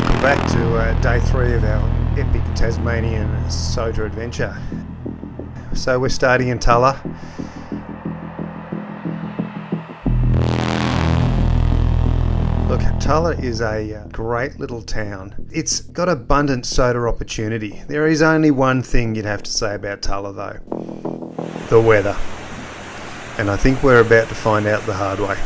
Welcome back to day 3 of our epic Tasmanian SOTA adventure. So we're starting in Tullah. Look, Tullah is a great little town. It's got abundant SOTA opportunity. There is only one thing you'd have to say about Tullah though. The weather. And I think we're about to find out the hard way.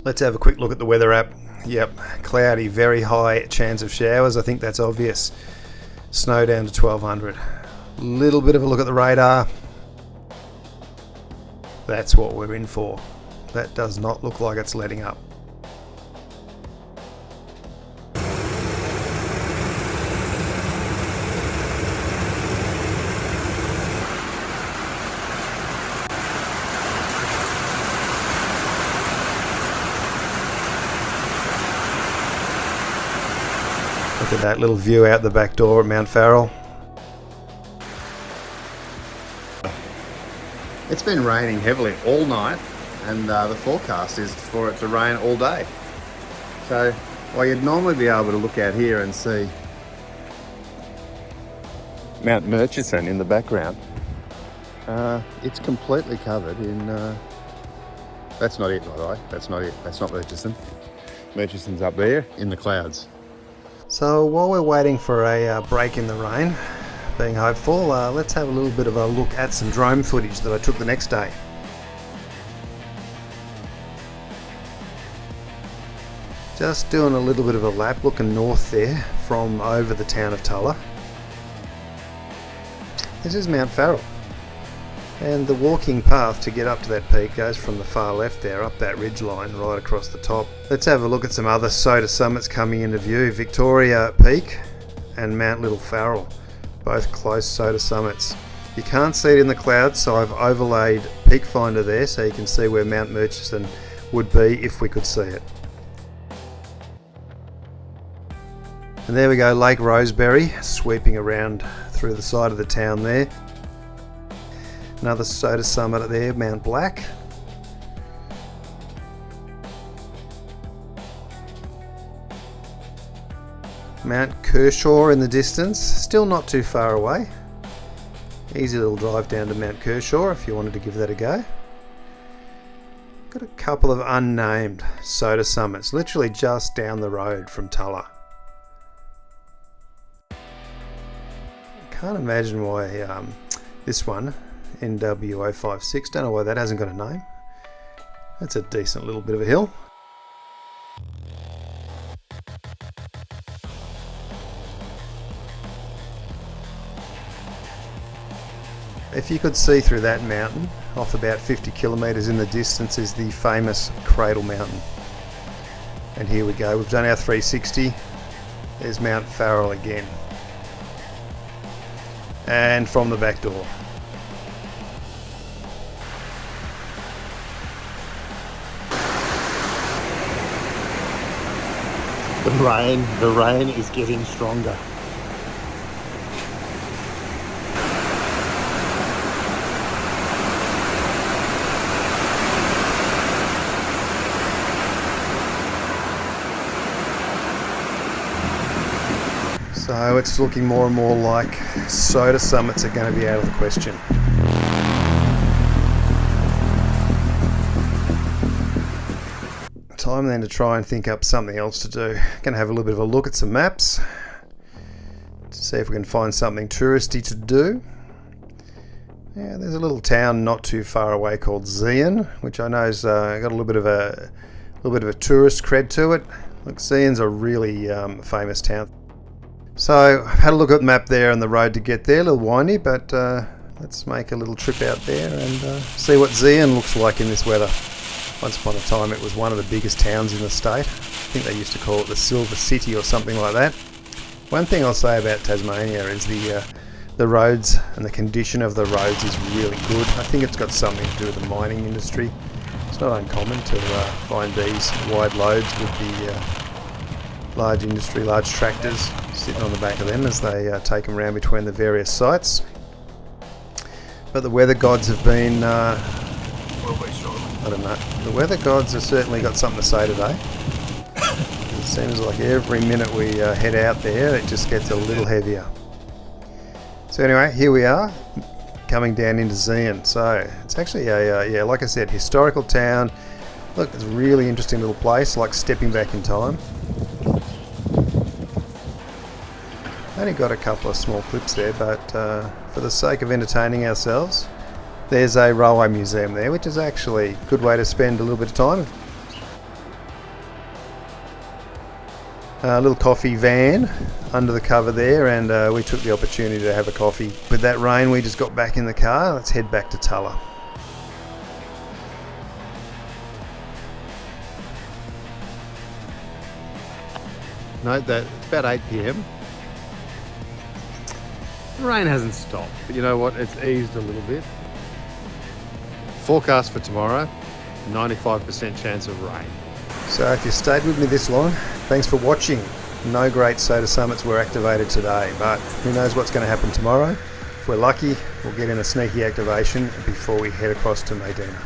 Let's have a quick look at the weather app. Yep, cloudy, very high chance of showers. I think that's obvious. Snow down to 1200. Little bit of a look at the radar. That's what we're in for. That does not look like it's letting up. Look at that little view out the back door at Mount Farrell. It's been raining heavily all night, and the forecast is for it to rain all day. So while you'd normally be able to look out here and see Mount Murchison in the background, it's completely covered in... that's not it, by the way. That's not it. That's not Murchison. Murchison's up there in the clouds. So while we're waiting for a break in the rain, being hopeful, let's have a little bit of a look at some drone footage that I took the next day. Just doing a little bit of a lap, looking north there from over the town of Tullah. This is Mount Farrell, and the walking path to get up to that peak goes from the far left there up that ridge line right across the top. Let's have a look at some other SOTA summits coming into view. Victoria Peak and Mount Little Farrell, both close SOTA summits. You can't see it in the clouds, so I've overlaid Peak Finder there so you can see where Mount Murchison would be if we could see it. And there we go, Lake Roseberry sweeping around through the side of the town there. Another SOTA summit there, Mount Black. Mount Kershaw in the distance, still not too far away. Easy little drive down to Mount Kershaw if you wanted to give that a go. Got a couple of unnamed SOTA summits, literally just down the road from Tullah. Can't imagine why this one, NW056, don't know why that hasn't got a name. That's a decent little bit of a hill. If you could see through that mountain, off about 50 kilometres in the distance is the famous Cradle Mountain. And here we go, we've done our 360. There's Mount Farrell again. And from the back door. The rain is getting stronger. So it's looking more and more like SOTA summits are going to be out of the question. Time then to try and think up something else to do. Going to have a little bit of a look at some maps to see if we can find something touristy to do. Yeah, there's a little town not too far away called Zion, which I know's got a little bit of a tourist cred to it. Look, Zion's a really famous town. So I've had a look at the map there and the road to get there, a little windy, but let's make a little trip out there and see what Zion looks like in this weather. Once upon a time it was one of the biggest towns in the state. I think they used to call it the Silver City or something like that. One thing I'll say about Tasmania is the The roads and the condition of the roads is really good. I think it's got something to do with the mining industry. It's not uncommon to find these wide loads with the large industry, large tractors sitting on the back of them as they take them around between the various sites. But the weather gods have been, I don't know, the weather gods have certainly got something to say today. It seems like every minute we head out there it just gets a little heavier. So anyway, here we are, coming down into Zion. So it's actually a, like I said, historical town. Look, it's a really interesting little place, like stepping back in time. Only got a couple of small clips there, but for the sake of entertaining ourselves, there's a railway museum there, which is actually a good way to spend a little bit of time. A little coffee van under the cover there, and we took the opportunity to have a coffee. With that rain, we just got back in the car. Let's head back to Tullah. Note that it's about 8 p.m. The rain hasn't stopped, but you know what? It's eased a little bit. Forecast for tomorrow, 95% chance of rain. So if you stayed with me this long, thanks for watching. No great SOTA summits were activated today, but who knows what's going to happen tomorrow. If we're lucky, we'll get in a sneaky activation before we head across to Medina.